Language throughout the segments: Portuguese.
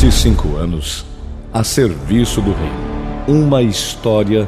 25 anos a serviço do Reino. Uma história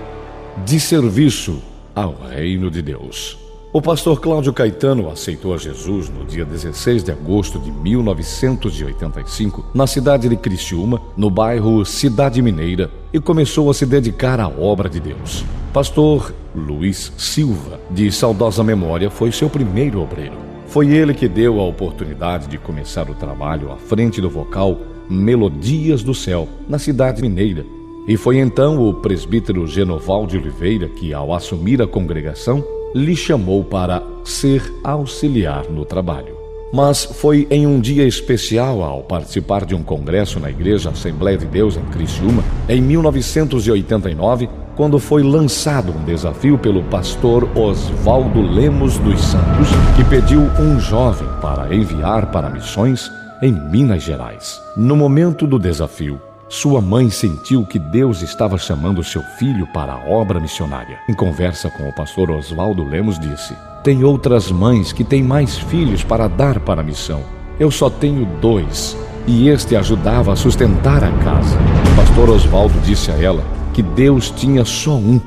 de serviço ao Reino de Deus. O pastor Cláudio Caetano aceitou a Jesus no dia 16 de agosto de 1985, na cidade de Criciúma, no bairro Cidade Mineira, e começou a se dedicar à obra de Deus. Pastor Luiz Silva, de saudosa memória, foi seu primeiro obreiro. Foi ele que deu a oportunidade de começar o trabalho à frente do vocal Melodias do Céu, na cidade mineira. E foi então o presbítero Genoval de Oliveira que, ao assumir a congregação, lhe chamou para ser auxiliar no trabalho. Mas foi em um dia especial, ao participar de um congresso na Igreja Assembleia de Deus em Criciúma, em 1989, quando foi lançado um desafio pelo pastor Oswaldo Lemos dos Santos, que pediu um jovem para enviar para missões em Minas Gerais. No momento do desafio, sua mãe sentiu que Deus estava chamando seu filho para a obra missionária. Em conversa com o pastor Oswaldo Lemos, disse: "Tem outras mães que têm mais filhos para dar para a missão. Eu só tenho 2, e este ajudava a sustentar a casa." O pastor Oswaldo disse a ela que Deus tinha só um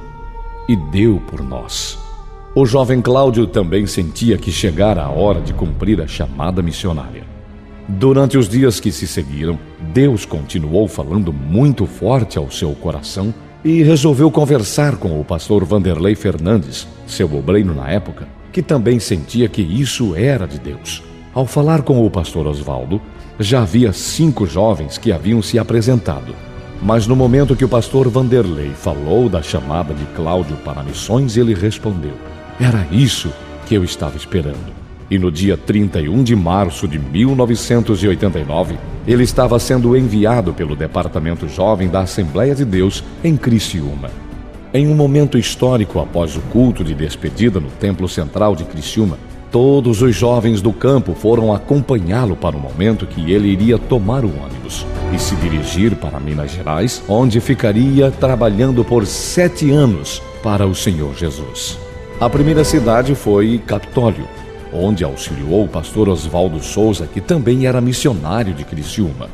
e deu por nós. O jovem Cláudio também sentia que chegara a hora de cumprir a chamada missionária. Durante os dias que se seguiram, Deus continuou falando muito forte ao seu coração e resolveu conversar com o pastor Vanderlei Fernandes, seu obreiro na época, que também sentia que isso era de Deus. Ao falar com o pastor Oswaldo, já havia 5 jovens que haviam se apresentado. Mas no momento que o pastor Vanderlei falou da chamada de Cláudio para missões, ele respondeu: "Era isso que eu estava esperando." E no dia 31 de março de 1989, ele estava sendo enviado pelo Departamento Jovem da Assembleia de Deus em Criciúma. Em um momento histórico após o culto de despedida no Templo Central de Criciúma, todos os jovens do campo foram acompanhá-lo para o momento que ele iria tomar o ônibus e se dirigir para Minas Gerais, onde ficaria trabalhando por 7 anos para o Senhor Jesus. A primeira cidade foi Capitólio, onde auxiliou o pastor Oswaldo Souza, que também era missionário de Criciúma.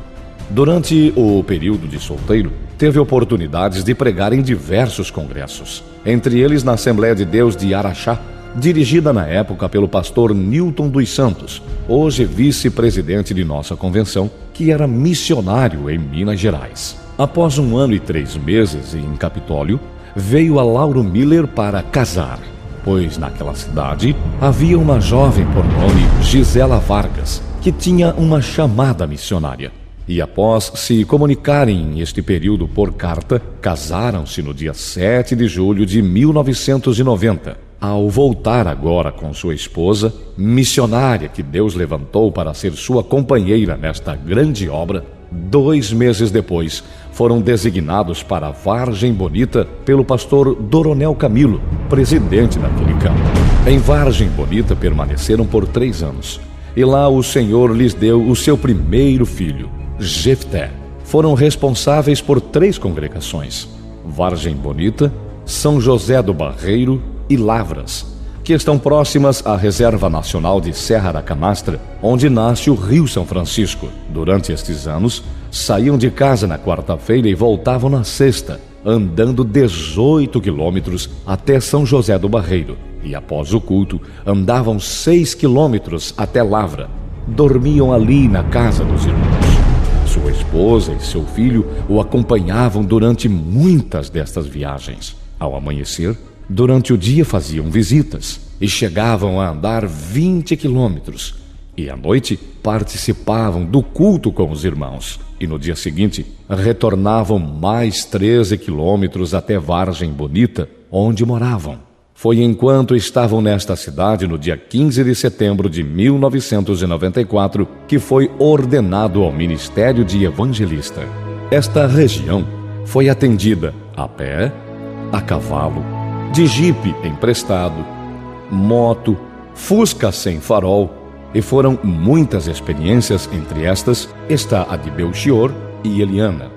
Durante o período de solteiro, teve oportunidades de pregar em diversos congressos, entre eles na Assembleia de Deus de Araxá, dirigida na época pelo pastor Newton dos Santos, hoje vice-presidente de nossa convenção, que era missionário em Minas Gerais. Após 1 ano e 3 meses em Capitólio, veio a Lauro Miller para casar, pois naquela cidade havia uma jovem por nome Gisela Vargas, que tinha uma chamada missionária. E após se comunicarem este período por carta, casaram-se no dia 7 de julho de 1990. Ao voltar agora com sua esposa, missionária que Deus levantou para ser sua companheira nesta grande obra, 2 meses depois, foram designados para Vargem Bonita pelo pastor Doronel Camilo, presidente daquele campo. Em Vargem Bonita permaneceram por 3 anos. E lá o Senhor lhes deu o seu primeiro filho, Jefté. Foram responsáveis por 3 congregações: Vargem Bonita, São José do Barreiro e Lavras, que estão próximas à Reserva Nacional de Serra da Canastra, onde nasce o Rio São Francisco. Durante estes anos, saíam de casa na quarta-feira e voltavam na sexta, andando 18 quilômetros até São José do Barreiro. E após o culto, andavam 6 quilômetros até Lavra. Dormiam ali na casa dos irmãos. Sua esposa e seu filho o acompanhavam durante muitas destas viagens. Ao amanhecer, durante o dia faziam visitas e chegavam a andar 20 quilômetros. E à noite participavam do culto com os irmãos. E no dia seguinte retornavam mais 13 quilômetros até Vargem Bonita, onde moravam. Foi enquanto estavam nesta cidade, no dia 15 de setembro de 1994, que foi ordenado ao ministério de evangelista. Esta região foi atendida a pé, a cavalo, de jipe emprestado, moto, fusca sem farol, e foram muitas experiências. Entre estas está a de Belchior e Eliana.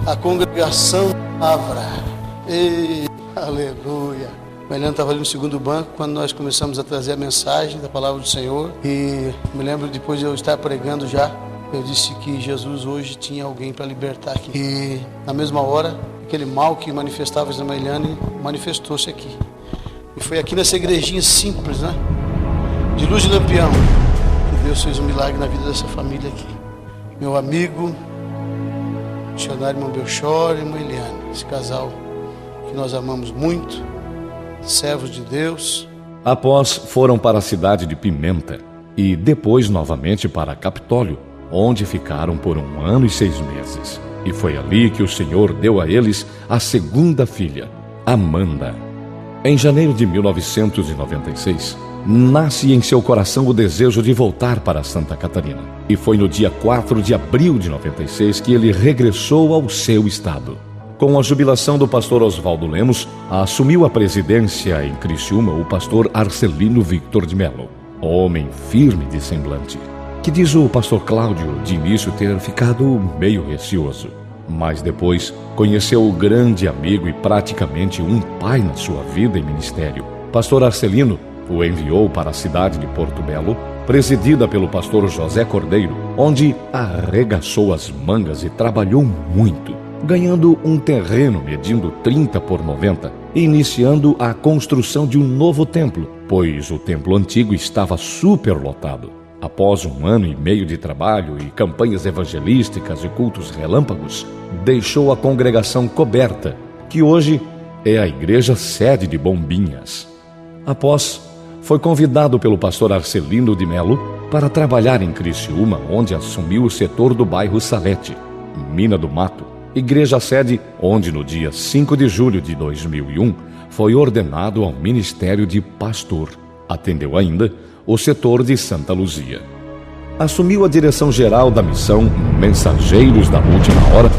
A congregação Lavra. Aleluia. A Eliana estava ali no segundo banco quando nós começamos a trazer a mensagem da palavra do Senhor. E me lembro depois de eu estar pregando já, Eu disse que Jesus hoje tinha alguém para libertar aqui. E na mesma hora, aquele mal que manifestava a irmã Eliane manifestou-se aqui. E foi aqui nessa igrejinha simples, né? De luz de lampião, que Deus fez um milagre na vida dessa família aqui. Meu amigo, missionário irmão Belchor e irmã Eliane, esse casal que nós amamos muito, servos de Deus. Após, foram para a cidade de Pimenta e depois novamente para Capitólio, onde ficaram por 1 ano e 6 meses. E foi ali que o Senhor deu a eles a segunda filha, Amanda. Em janeiro de 1996, nasce em seu coração o desejo de voltar para Santa Catarina. E foi no dia 4 de abril de 96 que ele regressou ao seu estado. Com a jubilação do pastor Oswaldo Lemos, assumiu a presidência em Criciúma o pastor Arcelino Victor de Mello, homem firme de semblante, que diz o pastor Cláudio de início ter ficado meio receoso, mas depois conheceu o grande amigo e praticamente um pai na sua vida e ministério. Pastor Arcelino o enviou para a cidade de Porto Belo, presidida pelo pastor José Cordeiro, onde arregaçou as mangas e trabalhou muito, ganhando um terreno medindo 30 por 90, e iniciando a construção de um novo templo, pois o templo antigo estava superlotado. Após 1 ano e meio de trabalho e campanhas evangelísticas e cultos relâmpagos, deixou a congregação coberta, que hoje é a igreja sede de Bombinhas. Após, foi convidado pelo pastor Arcelino de Mello para trabalhar em Criciúma, onde assumiu o setor do bairro Salete, Mina do Mato, igreja sede onde no dia 5 de julho de 2001 foi ordenado ao ministério de pastor. Atendeu ainda o setor de Santa Luzia. Assumiu a direção geral da missão Mensageiros da Última Hora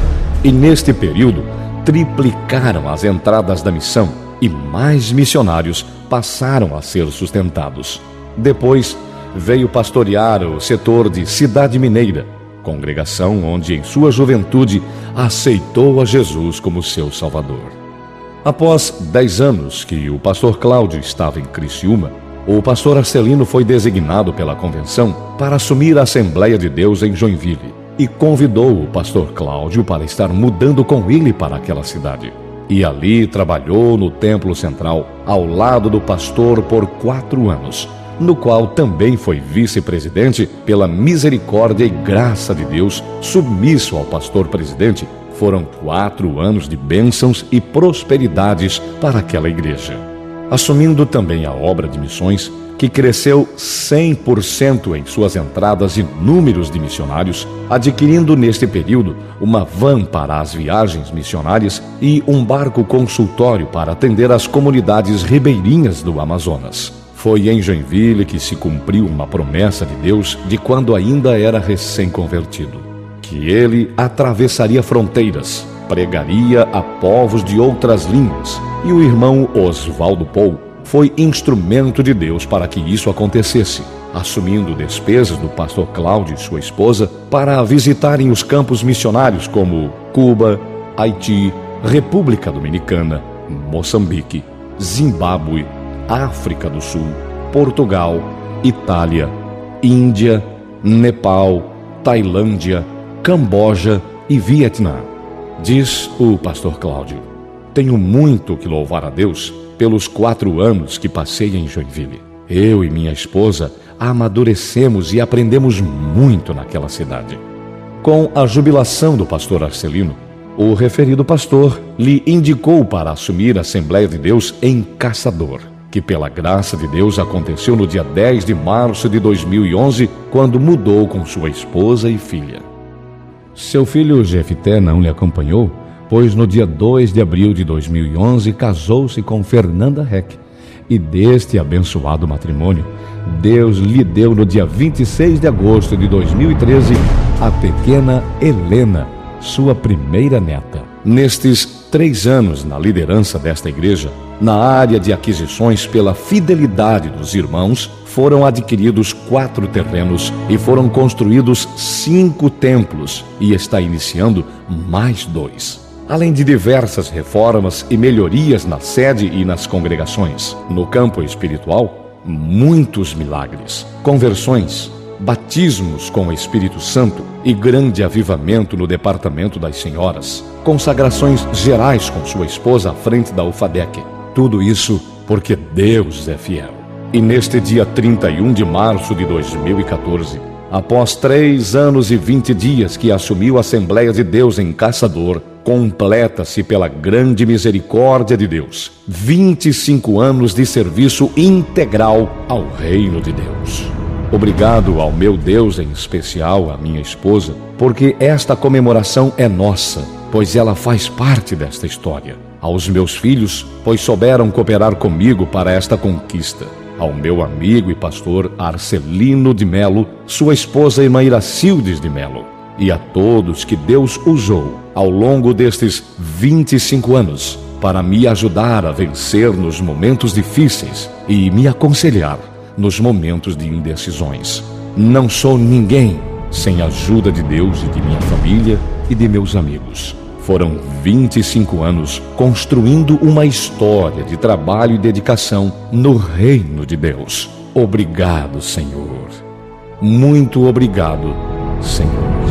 e neste período triplicaram as entradas da missão e mais missionários passaram a ser sustentados. Depois veio pastorear o setor de Cidade Mineira, congregação onde em sua juventude aceitou a Jesus como seu Salvador. Após 10 anos que o pastor Cláudio estava em Criciúma, o pastor Arcelino foi designado pela convenção para assumir a Assembleia de Deus em Joinville e convidou o pastor Cláudio para estar mudando com ele para aquela cidade. E ali trabalhou no Templo Central, ao lado do pastor por 4 anos, no qual também foi vice-presidente pela misericórdia e graça de Deus, submisso ao pastor-presidente. Foram 4 anos de bênçãos e prosperidades para aquela igreja. Assumindo também a obra de missões, que cresceu 100% em suas entradas e números de missionários, adquirindo neste período uma van para as viagens missionárias e um barco consultório para atender as comunidades ribeirinhas do Amazonas. Foi em Joinville que se cumpriu uma promessa de Deus de quando ainda era recém-convertido, que ele atravessaria fronteiras, pregaria a povos de outras línguas, e o irmão Oswaldo Paul foi instrumento de Deus para que isso acontecesse, assumindo despesas do pastor Cláudio e sua esposa para visitarem os campos missionários como Cuba, Haiti, República Dominicana, Moçambique, Zimbábue, África do Sul, Portugal, Itália, Índia, Nepal, Tailândia, Camboja e Vietnã. Diz o pastor Cláudio: tenho muito que louvar a Deus pelos 4 anos que passei em Joinville. Eu e minha esposa amadurecemos e aprendemos muito naquela cidade. Com a jubilação do pastor Arcelino, o referido pastor lhe indicou para assumir a Assembleia de Deus em Caçador, que pela graça de Deus aconteceu no dia 10 de março de 2011, quando mudou com sua esposa e filha. Seu filho Jefté não lhe acompanhou, pois no dia 2 de abril de 2011 casou-se com Fernanda Heck, e deste abençoado matrimônio, Deus lhe deu no dia 26 de agosto de 2013 a pequena Helena, sua primeira neta. Nestes 3 anos na liderança desta igreja, na área de aquisições pela fidelidade dos irmãos, foram adquiridos 4 terrenos e foram construídos 5 templos, e está iniciando mais 2. Além de diversas reformas e melhorias na sede e nas congregações. No campo espiritual, muitos milagres, conversões, batismos com o Espírito Santo e grande avivamento no departamento das senhoras, consagrações gerais com sua esposa à frente da UFADEC. Tudo isso porque Deus é fiel. E neste dia 31 de março de 2014, após 3 anos e 20 dias que assumiu a Assembleia de Deus em Caçador, completa-se pela grande misericórdia de Deus 25 anos de serviço integral ao reino de Deus. Obrigado ao meu Deus, em especial à minha esposa, porque esta comemoração é nossa, pois ela faz parte desta história. Aos meus filhos, pois souberam cooperar comigo para esta conquista. Ao meu amigo e pastor Arcelino de Melo, sua esposa irmã Iracildes de Melo, e a todos que Deus usou ao longo destes 25 anos para me ajudar a vencer nos momentos difíceis e me aconselhar nos momentos de indecisões. Não sou ninguém sem a ajuda de Deus e de minha família e de meus amigos. Foram 25 anos construindo uma história de trabalho e dedicação no reino de Deus. Obrigado, Senhor. Muito obrigado, Senhor.